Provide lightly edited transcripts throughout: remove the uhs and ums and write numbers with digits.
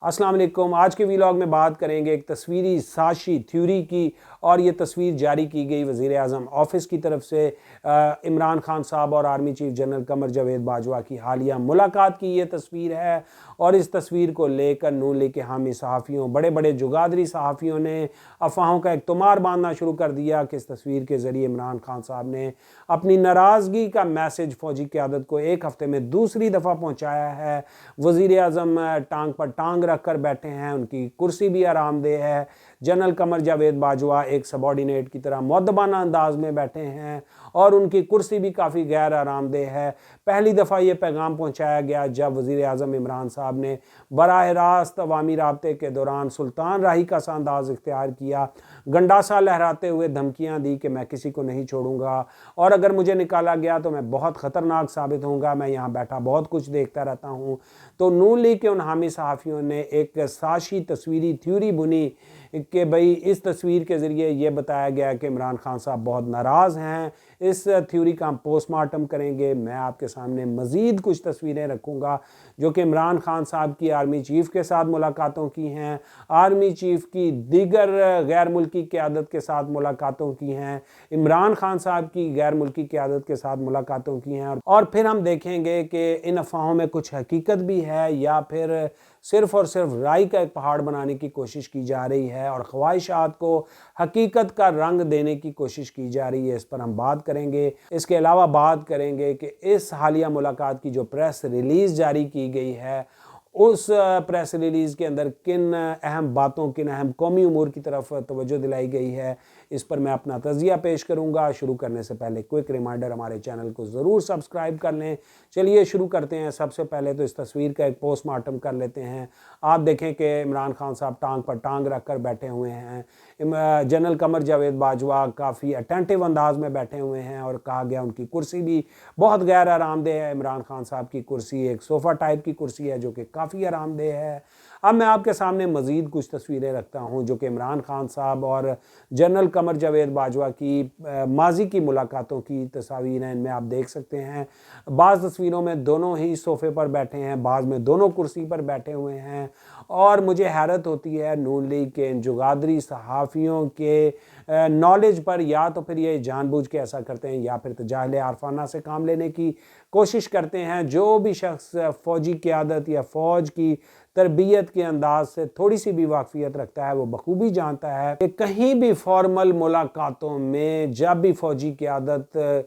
अस्सलाम वालेकुम। आज के वीलॉग में बात करेंगे एक तस्वीरी साज़िशी थ्योरी की, और ये तस्वीर जारी की गई वज़ीर आज़म ऑफिस की तरफ से इमरान खान साहब और army chief general Qamar Javed Bajwa की हालिया मुलाकात की ये तस्वीर है। और इस तस्वीर को लेकर नून लीग के हामी सहाफ़ियों, बड़े बड़े जुगादरी सहाफ़ियों ने अफवाहों का एक तुमार बांधना शुरू कर दिया कि इस तस्वीर के ज़रिए इमरान खान साहब ने अपनी नाराज़गी का मैसेज फ़ौजी क़यादत को एक हफ़्ते में दूसरी दफ़ा पहुँचाया है। वज़ीर आज़म टांग पर टांग रख कर बैठे हैं, उनकी कुर्सी भी आरामदेह है। जनरल कमर जावेद बाजवा एक सबॉर्डिनेट की तरह मुअद्दबाना अंदाज में बैठे हैं और उनकी कुर्सी भी काफ़ी गैर आरामदेह है। पहली दफ़ा ये पैगाम पहुँचाया गया जब वज़ीर आज़म इमरान साहब ने बराह रास्त अवामी राब्ते के दौरान सुल्तान राही का सा अंदाज़ इख्तियार किया, गंडासा लहराते हुए धमकियाँ दी कि मैं किसी को नहीं छोड़ूंगा और अगर मुझे निकाला गया तो मैं बहुत ख़तरनाक साबित होऊंगा, मैं यहाँ बैठा बहुत कुछ देखता रहता हूँ। तो नून लीग के उन हामी सहाफ़ियों ने एक साज़िशी तस्वीरी थ्योरी बुनी कि भाई इस तस्वीर के ज़रिए ये बताया गया कि इमरान खान साहब बहुत नाराज़ हैं। इस थ्योरी का हम पोस्टमार्टम करेंगे। मैं आपके सामने मज़ीद कुछ तस्वीरें रखूँगा जो कि इमरान खान साहब की आर्मी चीफ़ के साथ मुलाकातों की हैं, आर्मी चीफ़ की दीगर गैर मुल्की क़यादत के साथ मुलाकातों की हैं, इमरान खान साहब की गैर मुल्की क़यादत के साथ मुलाकातों की हैं। और फिर हम देखेंगे कि इन अफ़वाहों में कुछ हकीकत भी है या फिर सिर्फ़ और सिर्फ राई का एक पहाड़ बनाने की कोशिश की जा रही है और ख्वाहिशात को हकीकत का रंग देने की कोशिश की जा रही है। इस पर हम बात करेंगे। इसके अलावा बात करेंगे कि इस हालिया मुलाकात की जो प्रेस रिलीज़ जारी की गई है, उस प्रेस रिलीज़ के अंदर किन अहम बातों, किन अहम कौमी उमूर की तरफ तवज्जो दिलाई गई है, इस पर मैं अपना तज़िया पेश करूँगा। शुरू करने से पहले क्विक रिमाइंडर, हमारे चैनल को ज़रूर सब्सक्राइब कर लें। चलिए शुरू करते हैं। सबसे पहले तो इस तस्वीर का एक पोस्टमार्टम कर लेते हैं। आप देखें कि इमरान खान साहब टांग पर टांग रख कर बैठे हुए हैं। जनरल कमर जावेद बाजवा काफ़ी अटेंटिव अंदाज में बैठे हुए हैं और कहा गया उनकी कुर्सी भी बहुत गैर आरामदेह है। इमरान खान साहब की कुर्सी एक सोफ़ा टाइप की कुर्सी है जो कि काफ़ी आरामदेह है। अब मैं आपके सामने मज़ीद कुछ तस्वीरें रखता हूं जो कि इमरान खान साहब और जनरल कमर जावेद बाजवा की माजी की मुलाकातों की तस्वीरें हैं। इनमें आप देख सकते हैं बाज़ तस्वीरों में दोनों ही सोफ़े पर बैठे हैं, बाज़ में दोनों कुर्सी पर बैठे हुए हैं। और मुझे हैरत होती है नून लीग के इन जुगादरी सहाफ़ियों के नॉलेज पर, या तो फिर ये जानबूझ के ऐसा करते हैं या फिर तजाहिल आरफाना से काम लेने की कोशिश करते हैं। जो भी शख्स फ़ौजी क़यादत या फ़ौज की तरबियत के अंदाज से थोड़ी सी भी वाकफियत रखता है वो बखूबी जानता है कि कहीं भी फॉर्मल मुलाकातों में जब भी फ़ौजी क़यादत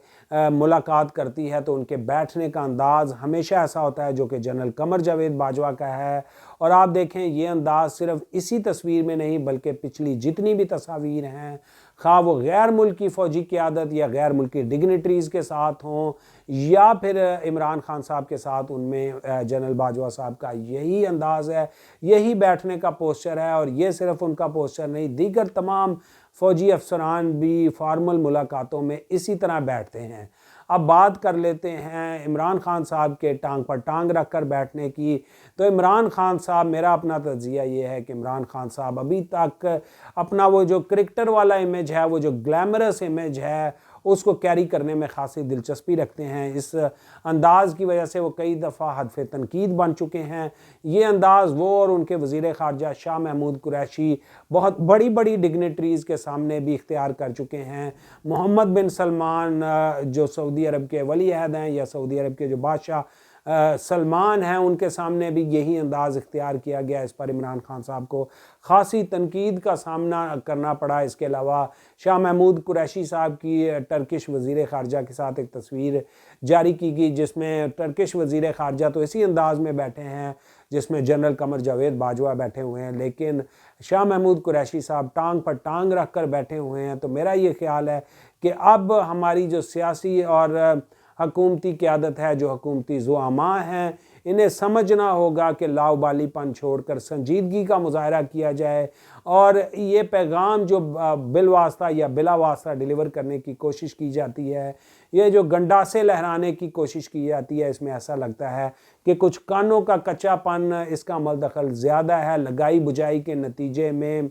मुलाकात करती है तो उनके बैठने का अंदाज़ हमेशा ऐसा होता है जो कि जनरल कमर जावेद बाजवा का है। और आप देखें ये अंदाज़ सिर्फ इसी तस्वीर में नहीं बल्कि पिछली जितनी भी तस्वीर हैं, खा वो गैर मुल्की फ़ौजी क़यादत या गैर मुल्की डिग्निटरीज़ के साथ हों या फिर इमरान खान साहब के साथ, उनमें जनरल बाजवा साहब का यही अंदाज़ है, यही बैठने का पोस्चर है। और ये सिर्फ उनका पोस्चर नहीं, दीगर तमाम फ़ौजी अफसरान भी फार्मल मुलाकातों में इसी तरह बैठते हैं। अब बात कर लेते हैं इमरान खान साहब के टांग पर टांग रख कर बैठने की। तो इमरान खान साहब, मेरा अपना तज़िया ये है कि इमरान खान साहब अभी तक अपना वो जो क्रिकेटर वाला इमेज है, वो जो ग्लैमरस इमेज है, उसको कैरी करने में खासी दिलचस्पी रखते हैं। इस अंदाज़ की वजह से वो कई दफ़ा हदफ़े तनकीद बन चुके हैं। ये अंदाज़ वो और उनके वज़ीर ख़ारजा शाह महमूद कुरैशी बहुत बड़ी बड़ी डिग्निटरीज़ के सामने भी इख्तियार कर चुके हैं। मोहम्मद बिन सलमान जो सऊदी अरब के वली अहद हैं या सऊदी अरब के जो बादशाह सलमान हैं, उनके सामने भी यही अंदाज़ इख्तियार किया गया। इस पर इमरान खान साहब को ख़ासी तनकीद का सामना करना पड़ा। इसके अलावा शाह महमूद कुरैशी साहब की टर्किश वज़ीर ख़ारजा के साथ एक तस्वीर जारी की गई जिसमें टर्किश वज़ीर ख़ारजा तो इसी अंदाज़ में बैठे हैं जिसमें जनरल कमर जावेद बाजवा बैठे हुए हैं, लेकिन शाह महमूद कुरैशी साहब टांग पर टांग रख कर बैठे हुए हैं। तो मेरा ये ख्याल है कि अब हमारी जो सियासी और हकूमती क़यादत है, जो हकूमती ज़ुआमा हैं, इन्हें समझना होगा कि लाउबालीपन छोड़कर संजीदगी का मुज़ाहरा किया जाए और ये पैगाम जो बिलवास्ता या बिला वास्ता डिलीवर करने की कोशिश की जाती है, ये जो गंडासे लहराने की कोशिश की जाती है, इसमें ऐसा लगता है कि कुछ कानों का कच्चापन, इसका मलदखल ज़्यादा है। लगाई बुझाई के नतीजे में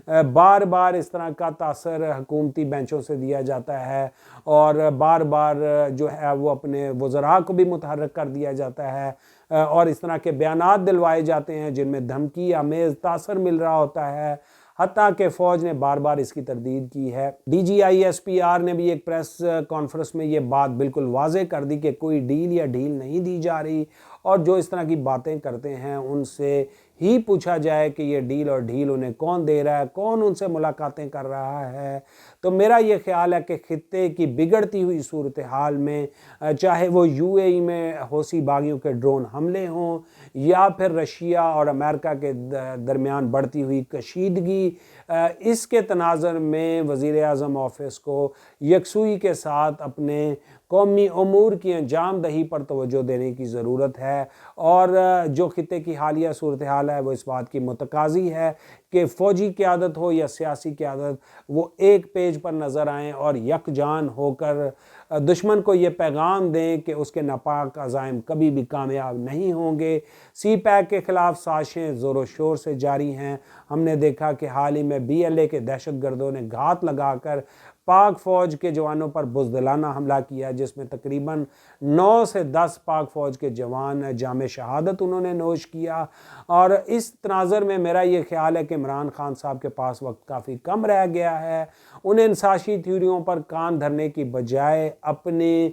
बार बार इस तरह का तासर हुकूमती बेंचों से दिया जाता है और बार बार जो है वो अपने वज़रा को भी मुतहर्रिक कर दिया जाता है। اور اس طرح کے بیانات دلوائے جاتے ہیں جن میں دھمکی آمیز تاثر مل رہا ہوتا ہے، حتیٰ کہ فوج نے بار بار اس کی تردید کی ہے۔ D G I S P R نے بھی ایک پریس کانفرنس میں یہ بات بالکل واضح کر دی کہ کوئی ڈیل یا ڈھیل نہیں دی جا رہی، اور جو اس طرح کی باتیں کرتے ہیں ان سے ہی پوچھا جائے کہ یہ ڈیل اور ڈھیل انہیں کون دے رہا ہے، کون ان سے ملاقاتیں کر رہا ہے۔ تو میرا یہ خیال ہے کہ خطے کی بگڑتی ہوئی صورتحال میں، چاہے وہ یو اے ای میں حوثی باغیوں کے ڈرون حملے ہوں یا پھر رشیا اور امریکہ کے درمیان بڑھتی ہوئی کشیدگی، اس کے تناظر میں وزیر اعظم آفس کو یکسوئی کے ساتھ اپنے قومی امور کی انجام دہی پر توجہ دینے کی ضرورت ہے، اور جو خطے کی حالیہ صورتحال ہے وہ اس بات کی متقاضی ہے کہ فوجی قیادت ہو یا سیاسی قیادت، وہ ایک پیج پر نظر آئیں اور یکجان ہو کر دشمن کو یہ پیغام دیں کہ اس کے ناپاک عزائم کبھی بھی کامیاب نہیں ہوں گے۔ سی پیک کے خلاف سازشیں زور و شور سے جاری ہیں۔ ہم نے دیکھا کہ حال ہی میں بی ایل اے کے دہشت گردوں نے گھات لگا کر پاک فوج کے جوانوں پر بزدلانہ حملہ کیا، جس میں تقریباً 9 سے 10 پاک فوج کے جوان جام شہادت انہوں نے نوش کیا۔ اور اس تناظر میں میرا یہ خیال ہے کہ عمران خان صاحب کے پاس وقت کافی کم رہ گیا ہے۔ انہیں انساشی تھیوریوں پر کان دھرنے کی بجائے اپنی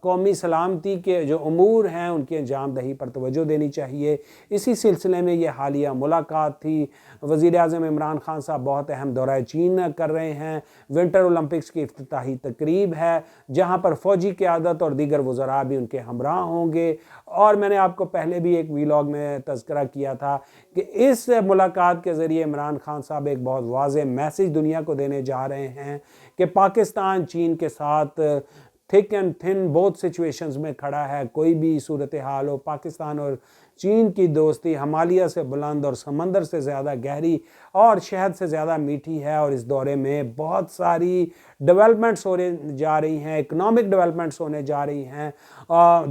قومی سلامتی کے جو امور ہیں ان کی انجام دہی پر توجہ دینی چاہیے۔ اسی سلسلے میں یہ حالیہ ملاقات تھی۔ وزیر اعظم عمران خان صاحب بہت اہم دورہ چین کر رہے ہیں، ونٹر اولمپکس کی افتتاحی تقریب ہے جہاں پر فوجی قیادت اور دیگر وزراء بھی ان کے ہمراہ ہوں گے، اور میں نے آپ کو پہلے بھی ایک ویلاگ میں تذکرہ کیا تھا کہ اس ملاقات کے ذریعے عمران خان صاحب ایک بہت واضح میسیج دنیا کو دینے جا رہے ہیں کہ پاکستان چین کے ساتھ تھک اینڈ تھن بہت سچویشنز میں کھڑا ہے۔ کوئی بھی صورتحال ہو، پاکستان اور چین کی دوستی ہمالیہ سے بلند اور سمندر سے زیادہ گہری اور شہد سے زیادہ میٹھی ہے، اور اس دورے میں بہت ساری ڈیولپمنٹس ہونے جا رہی ہیں، اکنامک ڈیولپمنٹس ہونے جا رہی ہیں،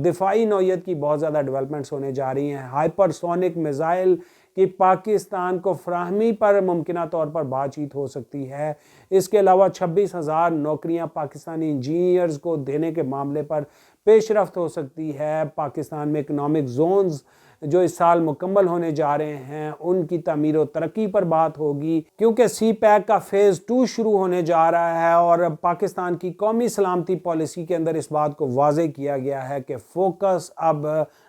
دفاعی نوعیت کی بہت زیادہ ڈیولپمنٹس ہونے جا رہی ہیں۔ ہائپر سونک میزائل کہ پاکستان کو فراہمی پر ممکنہ طور پر بات چیت ہو سکتی ہے۔ اس کے علاوہ 26,000 نوکریاں پاکستانی انجینئرز کو دینے کے معاملے پر پیش رفت ہو سکتی ہے۔ پاکستان میں اکنامک زونز جو اس سال مکمل ہونے جا رہے ہیں ان کی تعمیر و ترقی پر بات ہوگی، کیونکہ سی پیک کا فیز 2 شروع ہونے جا رہا ہے، اور پاکستان کی قومی سلامتی پالیسی کے اندر اس بات کو واضح کیا گیا ہے کہ فوکس اب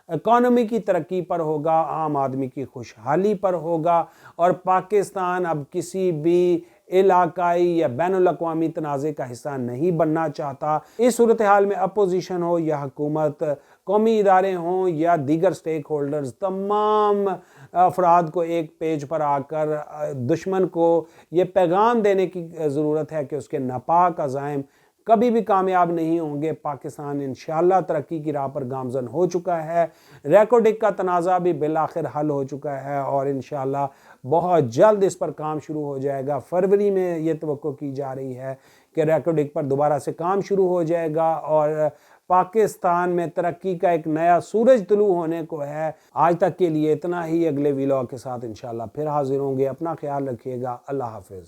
اکانومی کی ترقی پر ہوگا، عام آدمی کی خوشحالی پر ہوگا، اور پاکستان اب کسی بھی علاقائی یا بین الاقوامی تنازع کا حصہ نہیں بننا چاہتا۔ اس صورتحال میں اپوزیشن ہو یا حکومت، قومی ادارے ہوں یا دیگر سٹیک ہولڈرز، تمام افراد کو ایک پیج پر آ کر دشمن کو یہ پیغام دینے کی ضرورت ہے کہ اس کے ناپاک عزائم کبھی بھی کامیاب نہیں ہوں گے۔ پاکستان انشاءاللہ ترقی کی راہ پر گامزن ہو چکا ہے، ریکوڈک کا تنازع بھی بالآخر حل ہو چکا ہے، اور انشاءاللہ بہت جلد اس پر کام شروع ہو جائے گا۔ فروری میں یہ توقع کی جا رہی ہے کہ ریکوڈک پر دوبارہ سے کام شروع ہو جائے گا، اور پاکستان میں ترقی کا ایک نیا سورج طلوع ہونے کو ہے۔ آج تک کے لیے اتنا ہی، اگلے ویلاگ کے ساتھ انشاءاللہ پھر حاضر ہوں گے۔ اپنا خیال رکھیے گا۔ اللہ حافظ۔